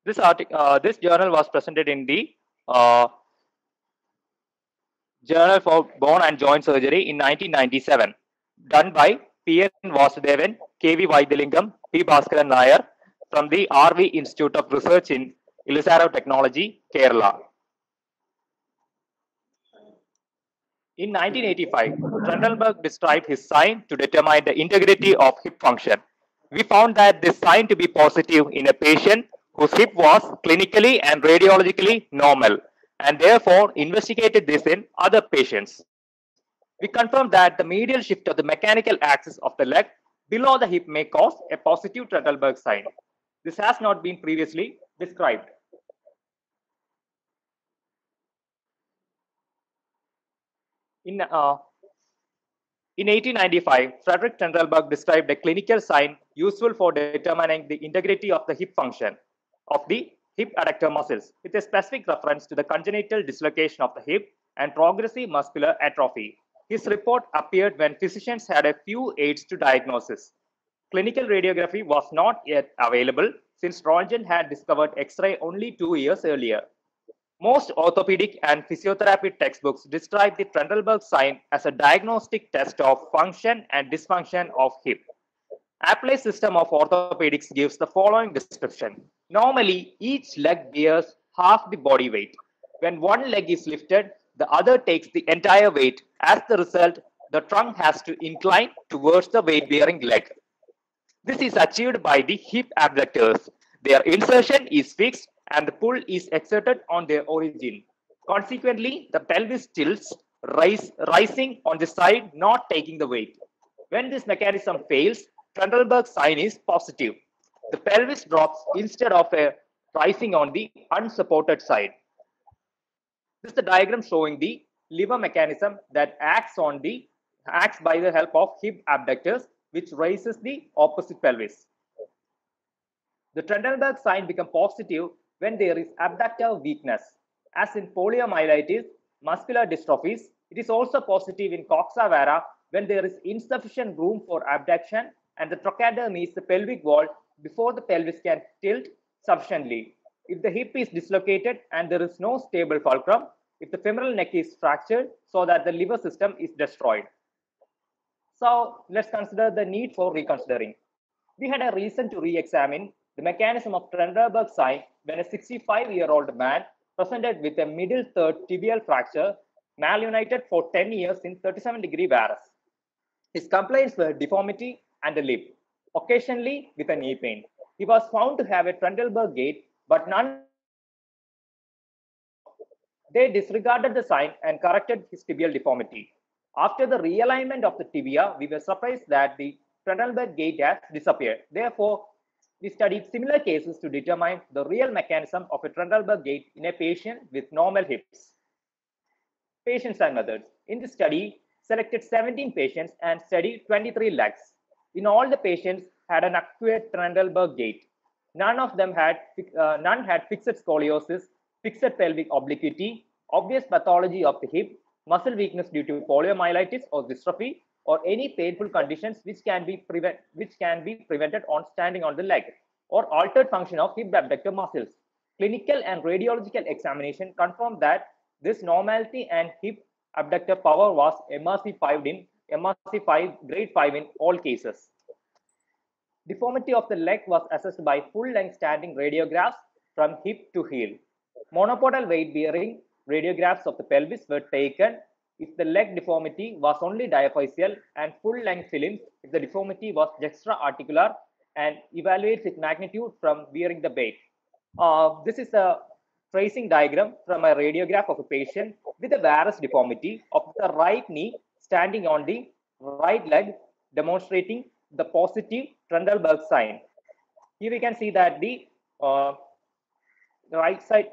This journal was presented in the uh, Journal for Bone and Joint Surgery in 1997, done by P. N. Vasudevan, K. V. Vaidilingam, P. Bhaskaran Nair from the RV Institute of Research in Ilisaro Technology, Kerala. In 1985, Trendelenburg described his sign to determine the integrity of hip function. We found that this sign to be positive in a patient whose hip was clinically and radiologically normal, and therefore investigated this in other patients. We confirmed that the medial shift of the mechanical axis of the leg below the hip may cause a positive Trendelenburg sign. This has not been previously described. In, uh, In 1895, Frederick Trendelenburg described a clinical sign useful for determining the integrity of the hip function of the hip adductor muscles, with a specific reference to the congenital dislocation of the hip and progressive muscular atrophy. His report appeared when physicians had a few aids to diagnosis. Clinical radiography was not yet available since Röntgen had discovered X-ray only 2 years earlier. Most orthopedic and physiotherapy textbooks describe the Trendelenburg sign as a diagnostic test of function and dysfunction of hip. Appley's system of orthopedics gives the following description. Normally, each leg bears half the body weight. When one leg is lifted, the other takes the entire weight. As the result, the trunk has to incline towards the weight-bearing leg. This is achieved by the hip abductors. Their insertion is fixed and the pull is exerted on their origin. Consequently, the pelvis tilts, rising on the side, not taking the weight. When this mechanism fails, Trendelenburg sign is positive. The pelvis drops instead of rising on the unsupported side. This is the diagram showing the lever mechanism that acts by the help of hip abductors, which raises the opposite pelvis. The Trendelenburg sign becomes positive when there is abductor weakness. As in poliomyelitis, muscular dystrophies, it is also positive in coxa vara when there is insufficient room for abduction and the trochanter meets the pelvic wall before the pelvis can tilt sufficiently. If the hip is dislocated and there is no stable fulcrum, if the femoral neck is fractured so that the liver system is destroyed. So let's consider the need for reconsidering. We had a reason to re-examine the mechanism of Trendelenburg sign when a 65-year-old man presented with a middle third tibial fracture, malunited for 10 years in 37-degree varus. His complaints were deformity and a lip, occasionally with a knee pain. He was found to have a Trendelenburg gait, but none. They disregarded the sign and corrected his tibial deformity. After the realignment of the tibia, we were surprised that the Trendelenburg gait has disappeared. Therefore, we studied similar cases to determine the real mechanism of a Trendelenburg gait in a patient with normal hips. Patients and methods. In this study, selected 17 patients and studied 23 legs. In all, the patients had an acute Trendelenburg gait. None had fixed scoliosis, fixed pelvic obliquity, obvious pathology of the hip, muscle weakness due to poliomyelitis or dystrophy, or any painful conditions which can be prevented on standing on the leg, or altered function of hip abductor muscles. Clinical and radiological examination confirmed that this normality and hip abductor power was MRC5 grade 5 in all cases. Deformity of the leg was assessed by full-length standing radiographs from hip to heel. Monopodal weight-bearing radiographs of the pelvis were taken if the leg deformity was only diaphyseal, and full-length films if the deformity was juxta-articular, and evaluates its magnitude from bearing the weight. This is a tracing diagram from a radiograph of a patient with a varus deformity of the right knee standing on the right leg, demonstrating the positive Trendelenburg sign. Here we can see that the right side,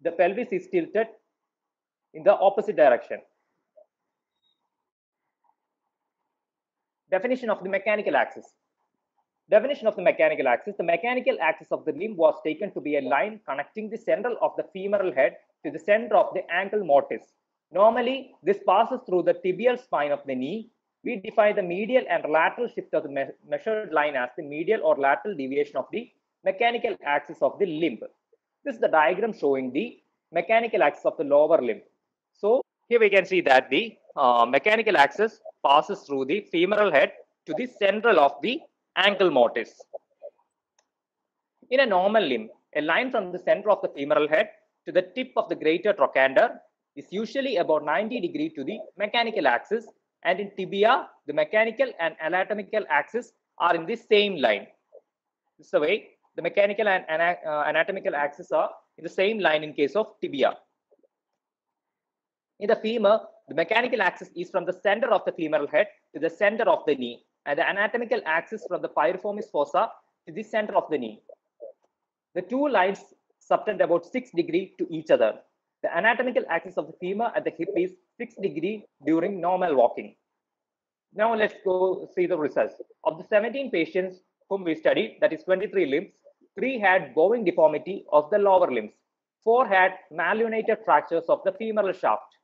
the pelvis is tilted in the opposite direction. Definition of the mechanical axis. Definition of the mechanical axis. The mechanical axis of the limb was taken to be a line connecting the center of the femoral head to the center of the ankle mortise. Normally, this passes through the tibial spine of the knee. We define the medial and lateral shift of the measured line as the medial or lateral deviation of the mechanical axis of the limb. This is the diagram showing the mechanical axis of the lower limb. So here we can see that the mechanical axis passes through the femoral head to the central of the ankle mortise. In a normal limb, a line from the center of the femoral head to the tip of the greater trochanter is usually about 90 degrees to the mechanical axis, and in tibia, the mechanical and anatomical axis are in the same line. This is the way the mechanical and anatomical axis are in the same line in case of tibia. In the femur, the mechanical axis is from the center of the femoral head to the center of the knee, and the anatomical axis from the piriformis fossa to the center of the knee. The two lines subtend about 6 degrees to each other. The anatomical axis of the femur at the hip is 6 degrees during normal walking. Now let's go see the results. Of the 17 patients whom we studied, that is 23 limbs, 3 had bowing deformity of the lower limbs, 4 had malunited fractures of the femoral shaft,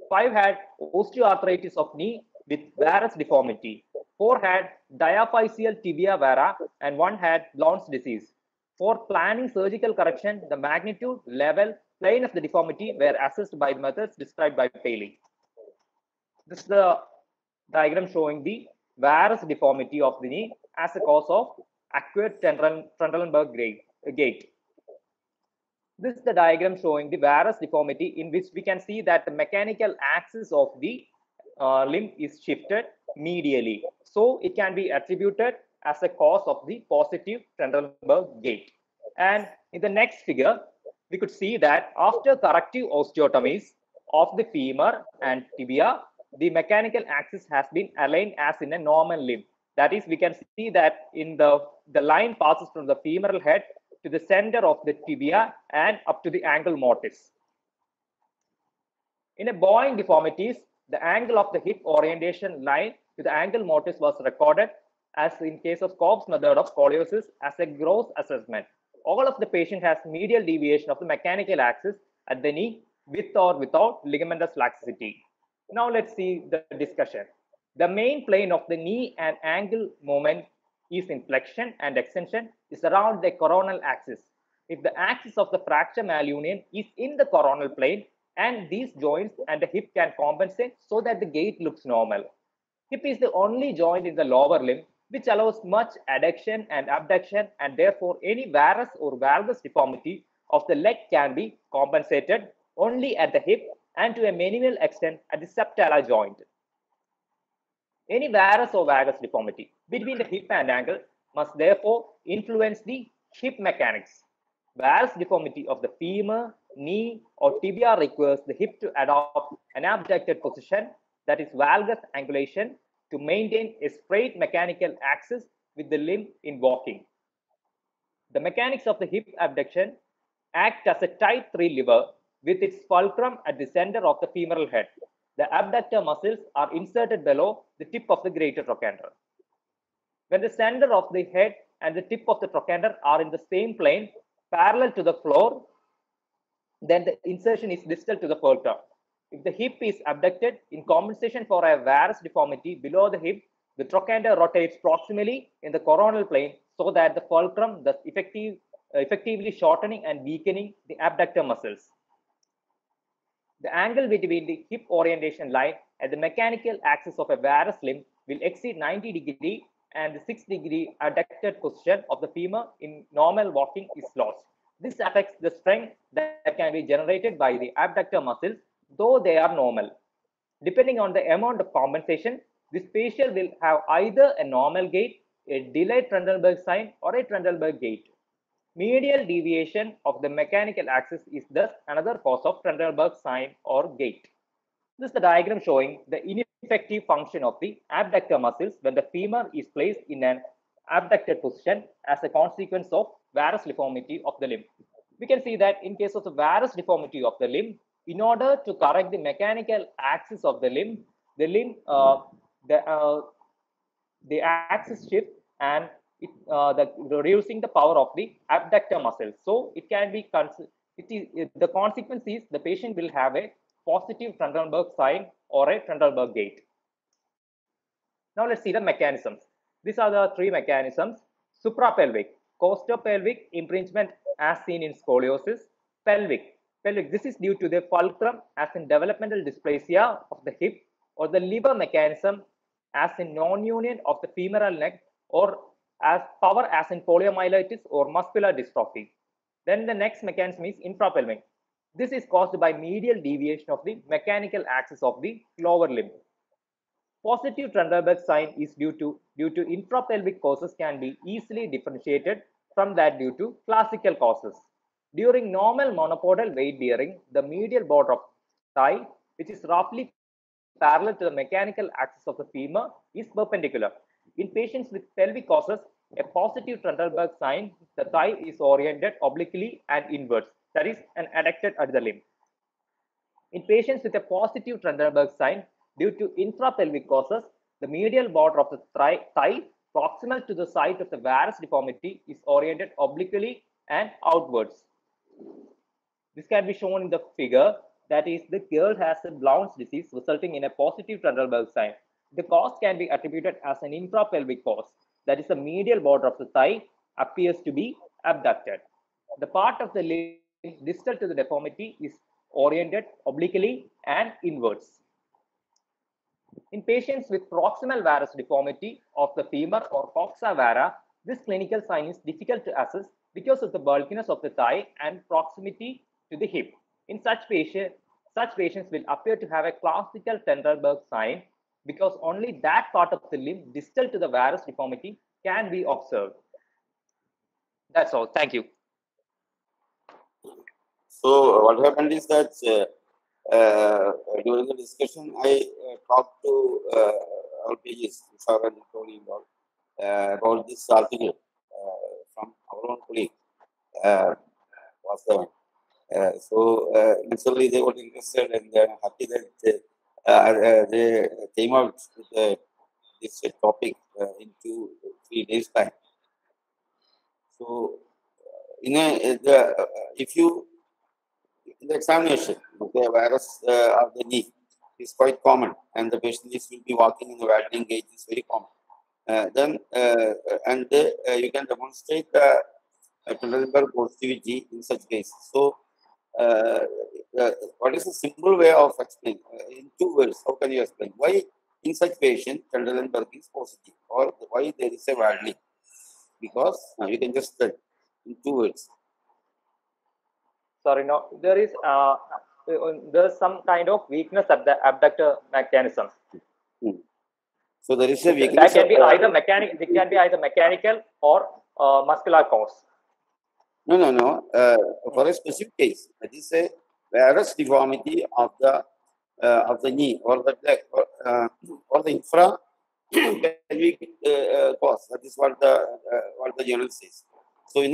5 had osteoarthritis of knee with varus deformity, 4 had diaphyseal tibia vara, and 1 had Blount's disease. For planning surgical correction, the magnitude, level, plane of the deformity were assessed by the methods described by Paley. This is the diagram showing the varus deformity of the knee as a cause of acquired Trendelenburg gait. This is the diagram showing the varus deformity, in which we can see that the mechanical axis of the limb is shifted medially. So it can be attributed as a cause of the positive Trendelenburg gait. And in the next figure, we could see that after corrective osteotomies of the femur and tibia, the mechanical axis has been aligned as in a normal limb. That is, we can see that in the line passes from the femoral head to the center of the tibia and up to the ankle mortise. In a bowing deformities, the angle of the hip orientation line to the ankle mortise was recorded, as in case of Cobb's method of scoliosis, as a gross assessment. All of the patient has medial deviation of the mechanical axis at the knee with or without ligamentous laxity. Now let's see the discussion. The main plane of the knee and ankle movement is in flexion and extension is around the coronal axis. If the axis of the fracture malunion is in the coronal plane, and these joints and the hip can compensate so that the gait looks normal. Hip is the only joint in the lower limb which allows much adduction and abduction, and therefore any varus or valgus deformity of the leg can be compensated only at the hip and to a minimal extent at the subtalar joint. Any varus or valgus deformity between the hip and ankle must therefore influence the hip mechanics. Varus deformity of the femur, knee, or tibia requires the hip to adopt an abducted position, that is valgus angulation, to maintain a straight mechanical axis with the limb in walking. The mechanics of the hip abduction act as a type 3 lever with its fulcrum at the center of the femoral head. The abductor muscles are inserted below the tip of the greater trochanter. When the center of the head and the tip of the trochanter are in the same plane, parallel to the floor, then the insertion is distal to the fulcrum. If the hip is abducted in compensation for a varus deformity below the hip, the trochanter rotates proximally in the coronal plane so that the fulcrum thus effectively shortening and weakening the abductor muscles. The angle between the hip orientation line and the mechanical axis of a varus limb will exceed 90 degrees, and the 6 degree adducted position of the femur in normal walking is lost. This affects the strength that can be generated by the abductor muscles, though they are normal. Depending on the amount of compensation, this patient will have either a normal gait, a delayed Trendelenburg sign, or a Trendelenburg gait. Medial deviation of the mechanical axis is thus another cause of Trendelenburg sign or gait. This is the diagram showing the ineffective function of the abductor muscles when the femur is placed in an abducted position as a consequence of varus deformity of the limb. We can see that in case of the varus deformity of the limb, in order to correct the mechanical axis of the limb, the axis shift and reducing the power of the abductor muscles. So it can be the consequence is the patient will have a positive Trendelenburg sign or a Trendelenburg gait. Now let's see the mechanisms. These are the three mechanisms: suprapelvic, Costopelvic impingement as seen in scoliosis. Pelvic. This is due to the fulcrum as in developmental dysplasia of the hip, or the lever mechanism as in non-union of the femoral neck, or as power as in poliomyelitis or muscular dystrophy. Then the next mechanism is infrapelvic. This is caused by medial deviation of the mechanical axis of the lower limb. Positive Trendelenburg sign is due to infrapelvic causes can be easily differentiated from that due to classical causes. During normal monopodal weight bearing, the medial border of thigh, which is roughly parallel to the mechanical axis of the femur, is perpendicular. In patients with pelvic causes, a positive Trendelenburg sign, the thigh is oriented obliquely and inwards, that is, an adducted at the limb. In patients with a positive Trendelenburg sign, due to infrapelvic causes, the medial border of the thigh proximal to the site of the varus deformity is oriented obliquely and outwards. This can be shown in the figure. That is, the girl has a Blount's disease resulting in a positive Trendelenburg sign. The cause can be attributed as an infrapelvic cause. That is, the medial border of the thigh appears to be abducted. The part of the limb distal to the deformity is oriented obliquely and inwards. In patients with proximal varus deformity of the femur or coxa vara, this clinical sign is difficult to assess because of the bulkiness of the thigh and proximity to the hip. In such patients will appear to have a classical Trendelenburg sign because only that part of the limb distal to the varus deformity can be observed. That's all. Thank you. So what happened is that during the discussion, I talked to our pages, Sarah and Tony, about this article from our own colleague, Vasavan. So naturally they got interested, and happy that they came out with this topic in 2-3 days time. So if you in the examination, the virus of the knee is quite common, and the patient will be walking in the waddling gait is very common. You can demonstrate the Trendelenburg positivity in such cases. So, what is a simple way of explaining? In 2 words, how can you explain why in such patient Trendelenburg is positive, or why there is a waddling? Because you can just tell in 2 words. Sorry, no, there's some kind of weakness at the abductor mechanism. So there is a weakness. That can be either mechanical. It can be either mechanical or muscular cause. No. For a specific case, that is a varus deformity of the knee or the leg or the infra pelvic cause. That is what the journal says. So in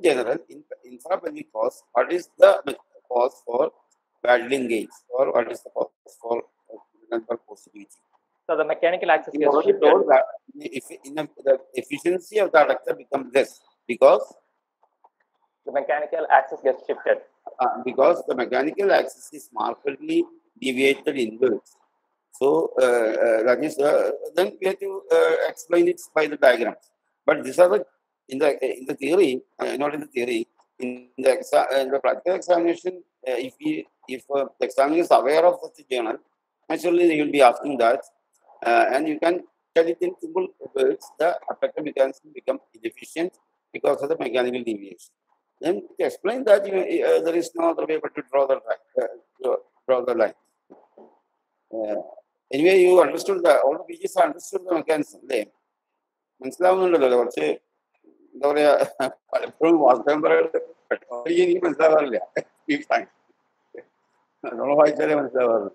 general, infrapelvic cause, what is the cause for waddling gaits, or what is the cause for Trendelenburg positivity? So the mechanical axis gets shifted. Told that the efficiency of the adductor becomes less because the mechanical axis gets shifted. Because the mechanical axis is markedly deviated inwards. So that is then we have to explain it by the diagrams. But these are the in the theory, not in the theory. In the practical examination, if the examiner is aware of such a journal, naturally he will be asking that, and you can tell it in simple words: the abductor mechanism becomes inefficient because of the mechanical deviation. Then to explain that, there is no other way but to draw the line. Anyway, you understood all the pages understood the mechanism. മനസ്സിലാവുന്നുണ്ടല്ലോ കുറച്ച് എന്താ പറയാ പലപ്പോഴും വാസ്തവം പറയാതെ എനിക്ക് മനസ്സിലാവാറില്ല നമ്മൾ വായിച്ചാലേ മനസ്സിലാവാറുള്ളൂ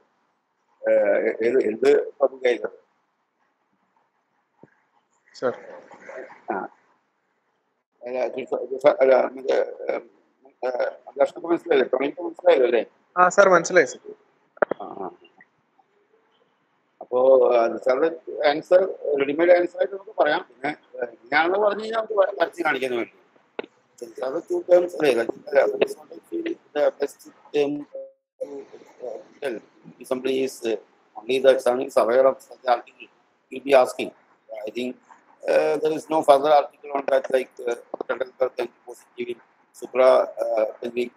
എന്ത് topic ആയിരുന്നത് മനസ്സിലായില്ലേ ടോണിക്ക് മനസ്സിലായല്ലോ അല്ലേ മനസ്സിലായി സർ അപ്പോ സാറിന്റെ ആൻസർ റെഡിമെയ്ഡ് ആൻസർ ആയിട്ട് നമുക്ക് പറയാം. പിന്നെ ഞാനെന്ന് പറഞ്ഞു കഴിഞ്ഞാൽ നമുക്ക് വരച്ച് കാണിക്കാൻ വേണ്ടി അത് 2 terms if somebody is only the examiner is aware of such article, he'll be asking. I think there is no further article on that, like Tendelberg and positive in supra-pelvic,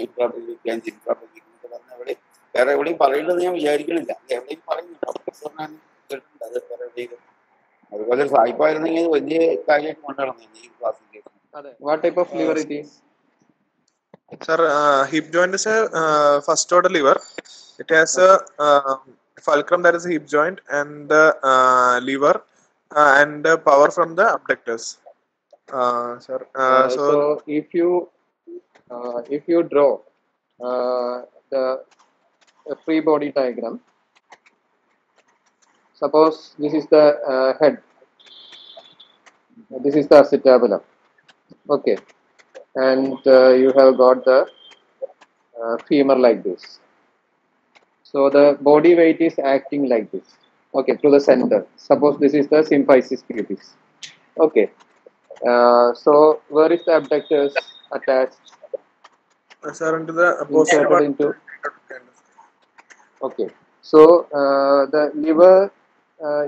infra-pelvic and infra-pelvic. വേറെ എവിടെയും പറയുന്നത് ഞാൻ വിചാരിക്കണില്ല. എവിടെയും പറയുന്നുണ്ട്. കേട്ടിട്ടുണ്ട് അത് വേറെ എവിടെയും. അതുപോലെ സായിപ്പായിരുന്നെങ്കിൽ വലിയ കാര്യമായിട്ട് കൊണ്ടുനടന്നു ഈ classification. What type of liver it is? Sir, hip joint is a first order liver. It has a fulcrum, that is a hip joint, and the liver and the power from the abductors. Sir, So if you draw the free body diagram, suppose this is the head, this is the acetabulum, okay, and you have got the femur like this. So the body weight is acting like this, okay, to the center. Suppose this is the symphysis pubis, okay. So where is the abductors attached? Sir, into the posterior Into. Okay, so the liver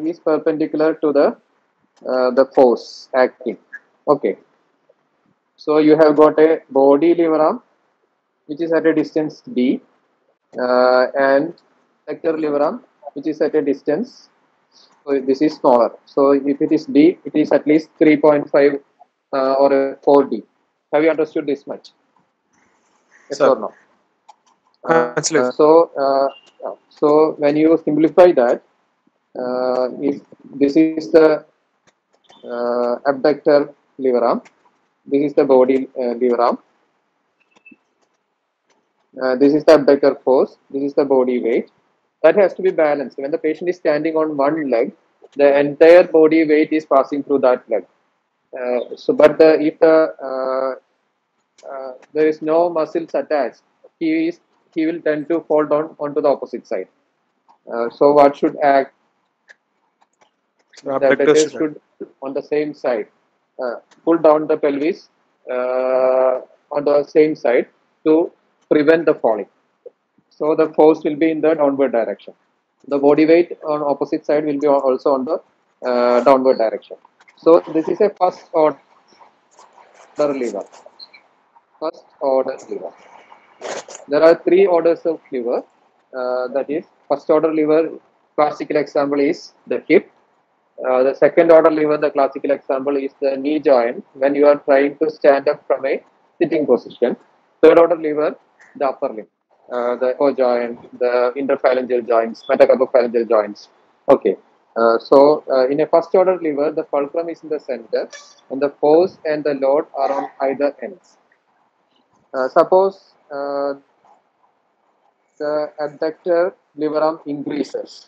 is perpendicular to the force acting. Okay, so you have got a body liver arm which is at a distance d, and sector liver arm which is at a distance. So this is smaller. So if it is d, it is at least 3.5 or 4d. Have you understood this much? Yes or no? So when you simplify that, if this is the abductor liver arm, this is the body liver arm, this is the abductor force, this is the body weight. That has to be balanced. When the patient is standing on one leg, the entire body weight is passing through that leg. But if there is no muscles attached, he will tend to fall down onto the opposite side. So what should act? The abductors should on the same side pull down the pelvis on the same side to prevent the falling. So the force will be in the downward direction. The body weight on opposite side will be also on the downward direction. So this is a first order liver. First order liver. There are three orders of liver. That is, first order liver, classical example is the hip. The second order liver, the classical example is the knee joint when you are trying to stand up from a sitting position. Third order liver, the upper limb, the O joint, the interphalangeal joints, metacarpophalangeal joints. Okay. So in a first order liver, the fulcrum is in the center and the force and the load are on either ends. Suppose the abductor liver arm increases,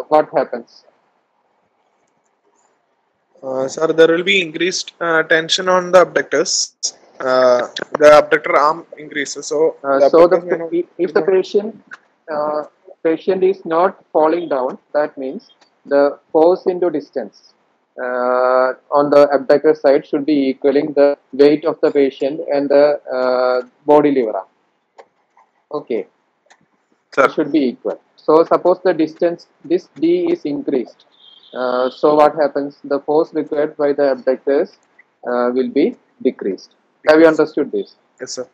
what happens? Sir, there will be increased tension on the abductors. The abductor arm increases. So if the patient is not falling down, that means the force into distance on the abductor side should be equaling the weight of the patient and the body liver arm. Okay, it should be equal. So suppose the distance, this d is increased. So what happens? The force required by the abductors will be decreased. Have you understood this? Yes, sir.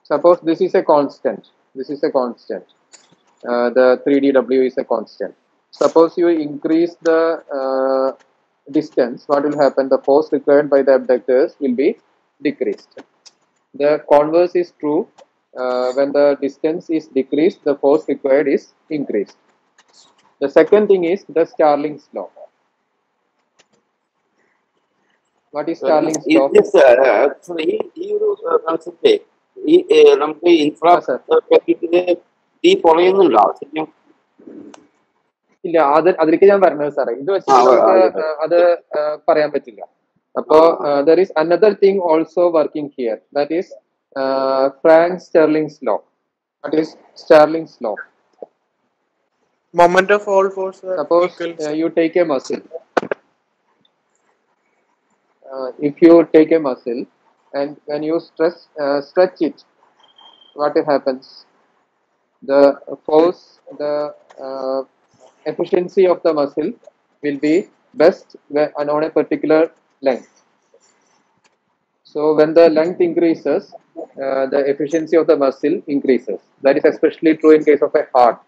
Suppose this is a constant. This is a constant. The 3dW is a constant. Suppose you increase the distance, what will happen? The force required by the abductors will be decreased. The converse is true. When the distance is decreased, the force required is increased. The second thing is the Starling's law. What is Starling's law? Actually, ഈ ഒരു concept ഈ നമുക്ക് infra ഈ പൊളയുന്നുണ്ടോ ശരിക്കും? ഇല്ല, അതിലേക്ക് ഞാൻ പറഞ്ഞത് സാറേ, ഇത് വെച്ചിട്ട് അത് പറയാൻ പറ്റില്ല. അപ്പോ there is another thing also working here, that is Frank Starling's law. What is Starling's law? Moment of all force. Suppose you take a muscle. If you take a muscle and when you stretch it, what happens? The force, the efficiency of the muscle will be best and on a particular length. So when the length increases, the efficiency of the muscle increases. That is especially true in case of a heart.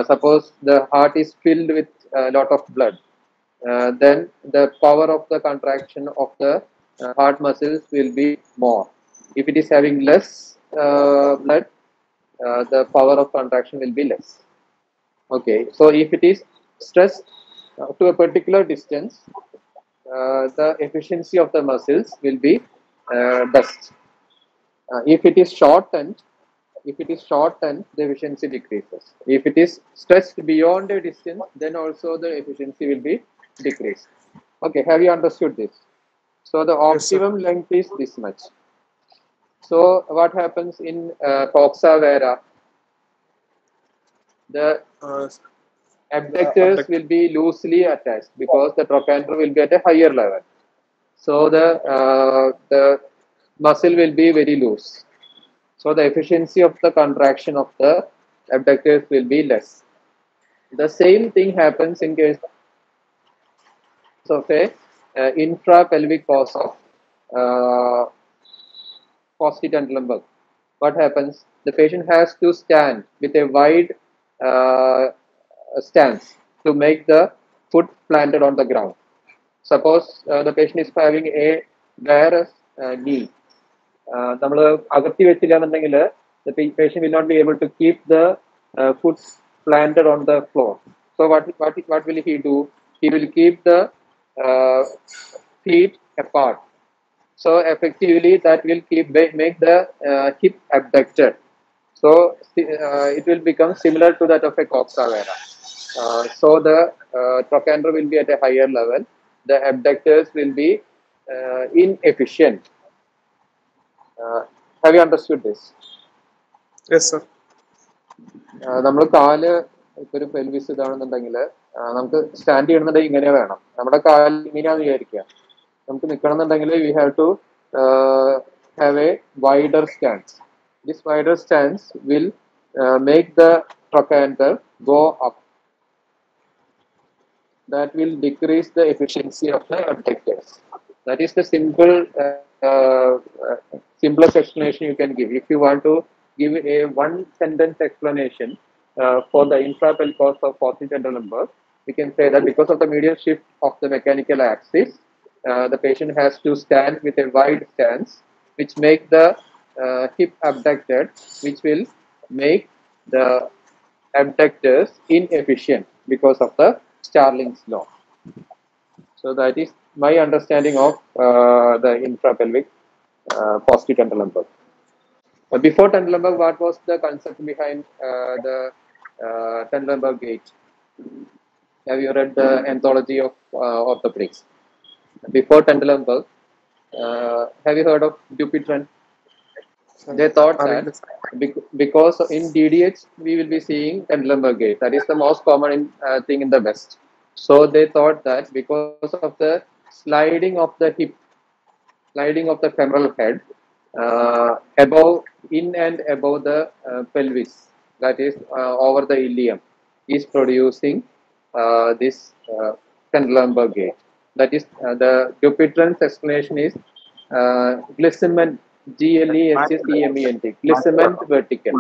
Suppose the heart is filled with a lot of blood, then the power of the contraction of the heart muscles will be more. If it is having less blood, the power of contraction will be less. Okay, so if it is stressed to a particular distance, the efficiency of the muscles will be best. If it is shortened, the efficiency decreases. If it is stretched beyond a distance, then also the efficiency will be decreased. Okay, have you understood this? So the Yes, sir. optimum length is this much. So what happens in coxa vara? The Uh, abductors will be loosely attached because the trochanter will be at a higher level. So the muscle will be very loose. So the efficiency of the contraction of the abductors will be less. The same thing happens in case of a infrapelvic cause of posterotental lumbar. What happens? The patient has to stand with a wide stance to make the foot planted on the ground. Suppose the patient is having a bare knee. The patient will not be able to keep the foot planted on the floor. So what will he do? He will keep the feet apart. So effectively, that will make the hip abducted. So it will become similar to that of a coxa vara. So the trochanter will be at a higher level. The abductors will be inefficient. Have you understood this? yes, sir. നമ്മൾ കാല് ഇപ്പൊ ഒരു pelvis ഇതാണെന്നുണ്ടെങ്കിൽ നമുക്ക് stand ചെയ്യണമെന്നുണ്ടെങ്കിൽ ഇങ്ങനെ വേണം. നമ്മുടെ കാല് ഇങ്ങനെയാന്ന് വിചാരിക്കുക. നമുക്ക് നിൽക്കണമെന്നുണ്ടെങ്കിൽ we have to have a wider stance. This wider stance will make the trochanter go up. That will decrease the efficiency of the abductors. That is the simplest explanation you can give. If you want to give a one sentence explanation for the infrapelvic cause of posterotental lumbar, we can say that because of the medial shift of the mechanical axis, the patient has to stand with a wide stance, which make the hip abducted, which will make the abductors inefficient because of the Starling's law. So that is my understanding of the infrapelvic posterotental lumbar. Before tental lumbar, what was the concept behind the tental lumbar gate? Have you read the anthology of orthopedics? Before tental lumbar, have you heard of Dupuytren? They thought that because in DDH we will be seeing tental lumbar gate. That is the most common thing in the West. So they thought that because of the sliding of the hip, sliding of the femoral head above, in and above the pelvis, that is over the ilium, is producing this tental lumbar gate. That is the Dupuytren's explanation is glissement, glessement, glissement vertical.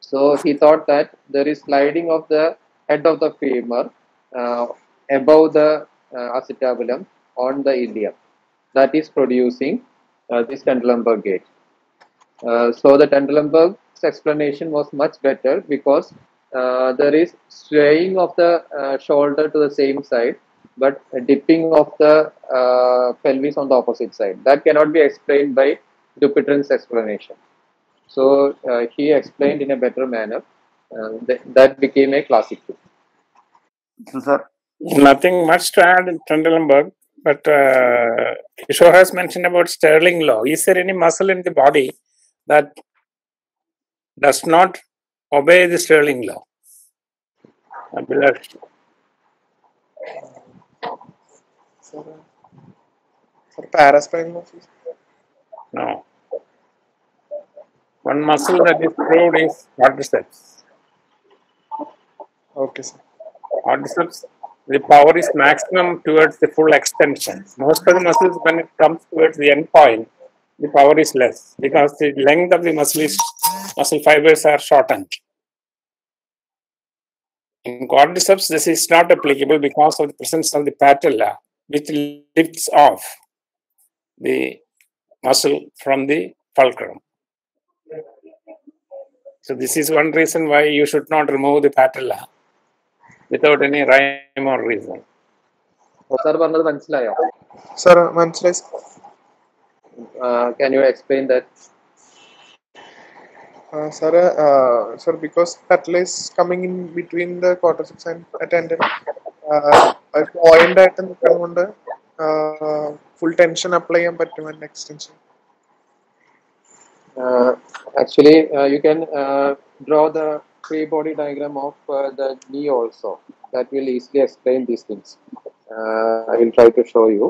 So he thought that there is sliding of the head of the femur above the acetabulum on the ilium. That is producing this tental lumbar gate. So the tental lumbar's explanation was much better because there is swaying of the shoulder to the same side, but dipping of the pelvis on the opposite side. That cannot be explained by Dupuytren's explanation. So he explained in a better manner. That became a classic tool. So, sir, Nothing much to add in Trendelenburg, but Kishore has mentioned about Sterling law. Is there any muscle in the body that does not obey the Sterling law? For paraspinal muscle? No. One muscle that is proved is quadriceps. Okay, sir. Quadriceps the power is maximum towards the full extension. Most of the muscles, when it comes towards the end point, the power is less because the length of the muscle fibers are shortened. In quadriceps, this is not applicable because of the presence of the patella, which lifts off the muscle from the fulcrum. So this is one reason why you should not remove the patella without any rhyme or reason. Sir, പറഞ്ഞത് മനസ്സിലായോ? Sir, മനസ്സിലായി. Can you explain that? Sir, because patella is coming in between the quadriceps and tendon, point ആയിട്ട് നിൽക്കുന്നതുകൊണ്ട് full tension apply ചെയ്യാൻ പറ്റും an extension. Actually, you can draw the free body diagram of the knee also. That will easily explain these things. I will try to show you.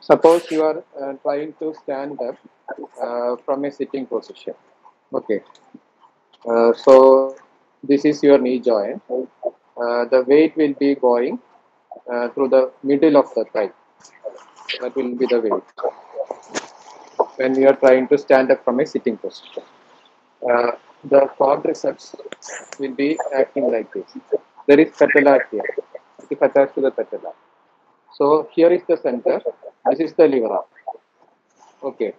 Suppose you are trying to stand up from a sitting position. Okay. So this is your knee joint. The weight will be going through the middle of the thigh. That will be the weight when you are trying to stand up from a sitting position. The quadriceps will be acting like this. There is patella here. It is attached to the patella. So here is the center. This is the liver arm. Okay.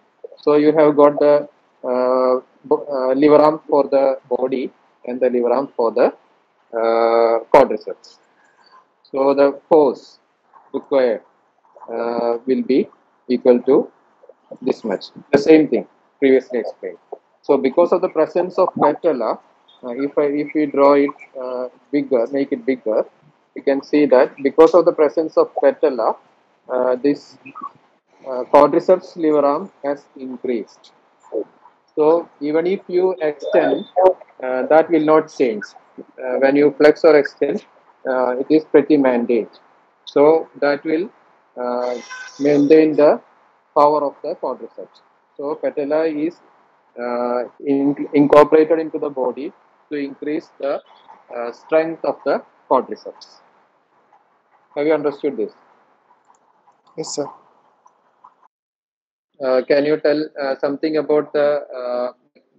So you have got the liver arm for the body and the liver arm for the quadriceps. So the force required will be equal to this much. The same thing previously explained. So because of the presence of patella, if we draw it bigger, make it bigger, you can see that because of the presence of patella, this quadriceps liver arm has increased. So even if you extend, that will not change. When you flex or extend, it is pretty maintained. So that will maintain the power of the quadriceps. So patella is incorporated into the body to increase the strength of the quadriceps. Have you understood this? Yes, sir. Can you tell something about the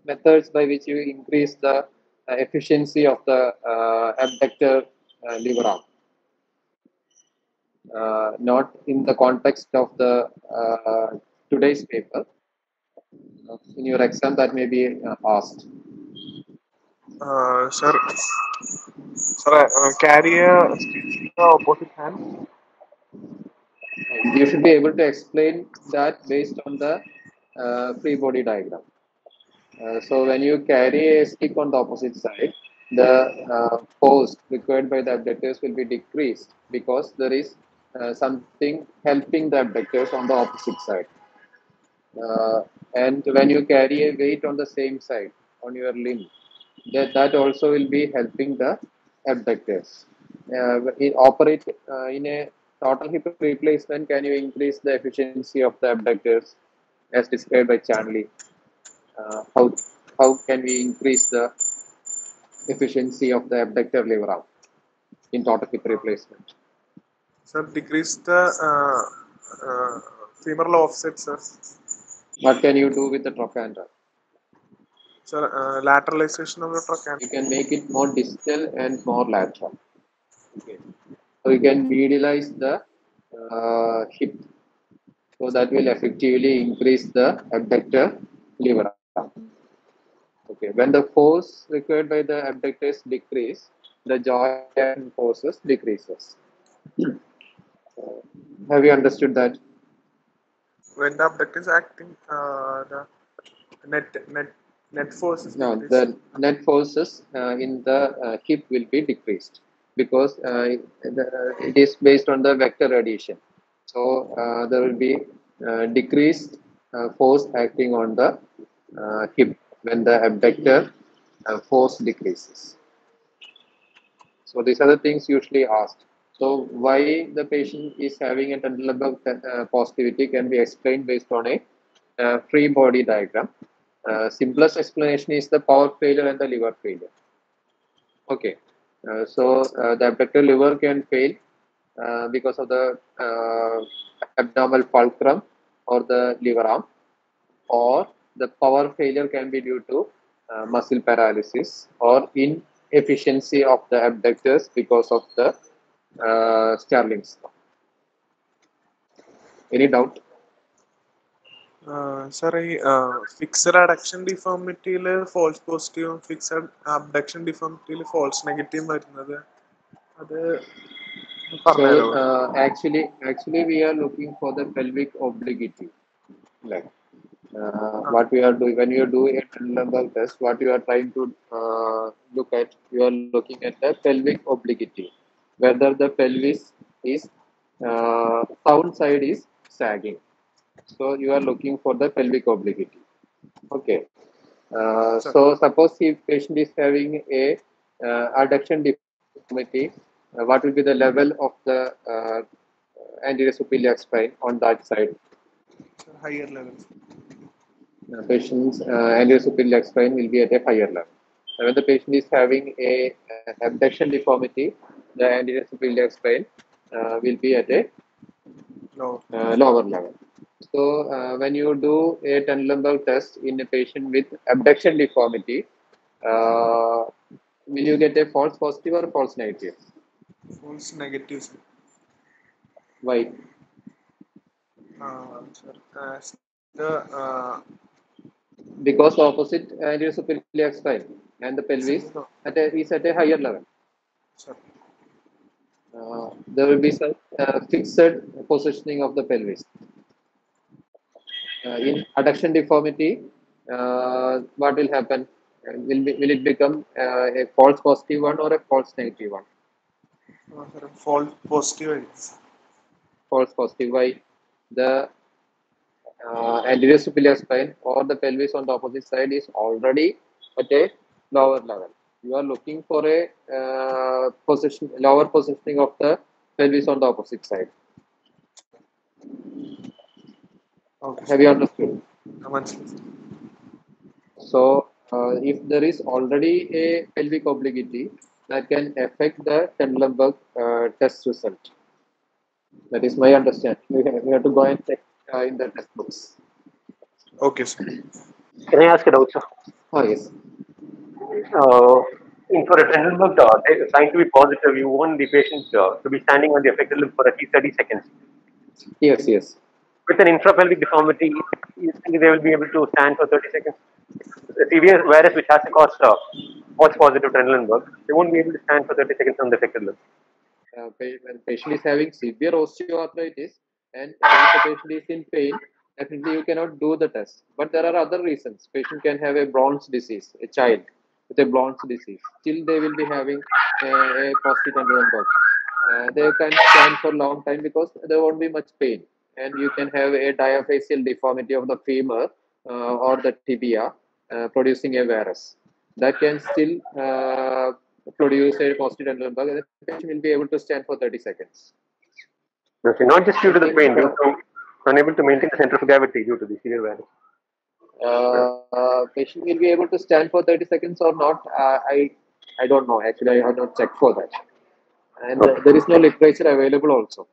methods by which you increase the efficiency of the abductor liver arm? Not in the context of the today's paper. In your exam, that may be asked. Sir, carry a stick in the opposite hand. You should be able to explain that based on the free body diagram. So when you carry a stick on the opposite side, the force required by the abductors will be decreased because there is something helping the abductors on the opposite side. And when you carry a weight on the same side on your limb, that also will be helping the abductors. Operate in a total hip replacement, can you increase the efficiency of the abductors as described by Chanley? How can we increase the efficiency of the abductor liver arm in total hip replacement? Sir, decrease the femoral offset, sir. What can you do with the trochanter? Sir, lateralization of the trochanter. You can make it more distal and more lateral. Okay. So you can medialize the hip. So that will effectively increase the abductor liver arm. Okay. When the force required by the abductors decrease, the joint forces decreases. Have you understood that? When the abductor is acting, the net force is No, decreased. the net forces in the hip will be decreased because it is based on the vector radiation. So there will be decreased force acting on the hip when the abductor force decreases. So these are the things usually asked. So why the patient is having a Trendelenburg positivity can be explained based on a free body diagram. Simplest explanation is the power failure and the liver failure. Okay. The abductor liver can fail because of the abdominal fulcrum or the liver arm, or the power failure can be due to muscle paralysis or inefficiency of the abductors because of the Starlings. Any doubt? സാറേ ഈ fixed അഡക്ഷൻ ഡിഫോമിറ്റിയിൽ false പോസിറ്റീവും fixed abduction ഡിഫോമിറ്റിയിൽ false നെഗറ്റീവും വരുന്നത് അത് പറഞ്ഞുതരാമോ? Actually, we are looking for the pelvic obliquity. Like what we are doing when you do a lumbar test, what you are trying to look at, you are looking at the pelvic obliquity, whether the pelvis is sound side is sagging. So you are looking for the pelvic obliquity. Okay. So suppose if patient is having a adduction deformity, what will be the level of the anterior superior spine on that side? Higher level. Patient's anterior superior spine will be at a higher level. When the patient is having a abduction deformity, the anterior superior spine will be at a lower level. So when you do a Trendelenburg test in a patient with abduction deformity, will you get a false positive or false negative? False negative. Why? Because the opposite anterior superior spine and the pelvis is at a higher level. There will be some fixed positioning of the pelvis. In adduction deformity, what will happen? Will it become a false positive one or a false negative one? False positive. False positive. Why? The anterior superior spine or the pelvis on the opposite side is already at a lower level. You are looking for a lower positioning of the pelvis on the opposite side. Okay. Have you understood? So, if there is already a pelvic obliquity, that can affect the Trendelenburg test result. That is my understanding. We have to go and check in the test books. Okay, sir. Can I ask a doubt, sir? Oh, yes. For a Trendelenburg scientific positive, you want the patient to be standing on the affected limb for at least 30 seconds. Yes. With an intrapelvic deformity, you think they will be able to stand for 30 seconds? A severe virus which has to cause false positive Trendelenburg, they won't be able to stand for 30 seconds on the affected limb. When patient is having severe osteoarthritis and if the patient is in pain, definitely you cannot do the test. But there are other reasons. Patient can have a Brown's disease, a child with a Brown's disease. Still, they will be having a positive Trendelenburg. They can stand for a long time because there won't be much pain. And you can have a diaphyseal deformity of the femur or the tibia producing a varus. That can still produce a positive Trendelenburg, and the patient will be able to stand for 30 seconds. Okay, not just due to the pain, due to unable to maintain the center of gravity due to the severe virus. Patient will be able to stand for 30 seconds or not. I don't know. Actually, I have not checked for that. And there is no literature available also.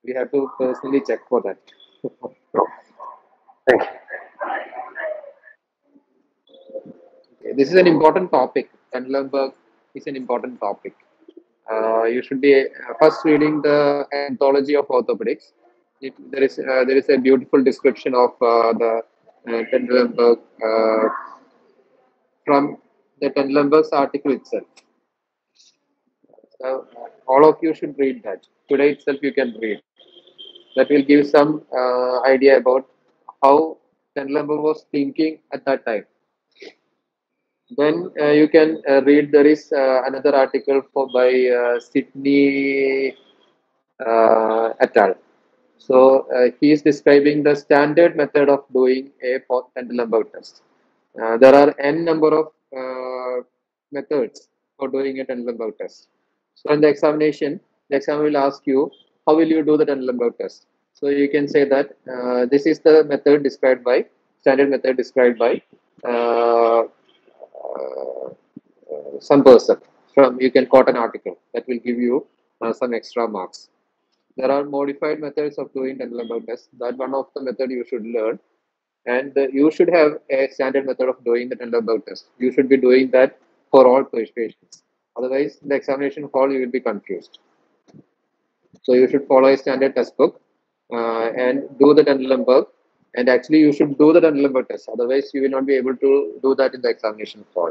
We have to personally check for that. Thank you. Okay, this is an important topic. Trendelenburg is an important topic. You should be first reading the Anthology of Orthopedics. There is a beautiful description of the Trendelenburg from the Trendelenburg's article itself. So all of you should read that. Today itself you can read. That will give some idea about how Trendelenburg was thinking at that time. Then you can read, there is another article by Sydney et al. So he is describing the standard method of doing a Trendelenburg test. There are n number of methods for doing a Trendelenburg test. So in the examination, the examiner will ask you, how will you do the Trendelenburg test? So you can say that this is the method described by, standard method described by some person from, you can quote an article that will give you some extra marks. There are modified methods of doing Trendelenburg test. That one of the method you should learn, and you should have a standard method of doing the Trendelenburg test. You should be doing that for all patients. Otherwise, the examination hall you will be confused. So you should follow a standard test book and do the Trendelenburg. And actually, you should do the Trendelenburg test. Otherwise, you will not be able to do that in the examination hall.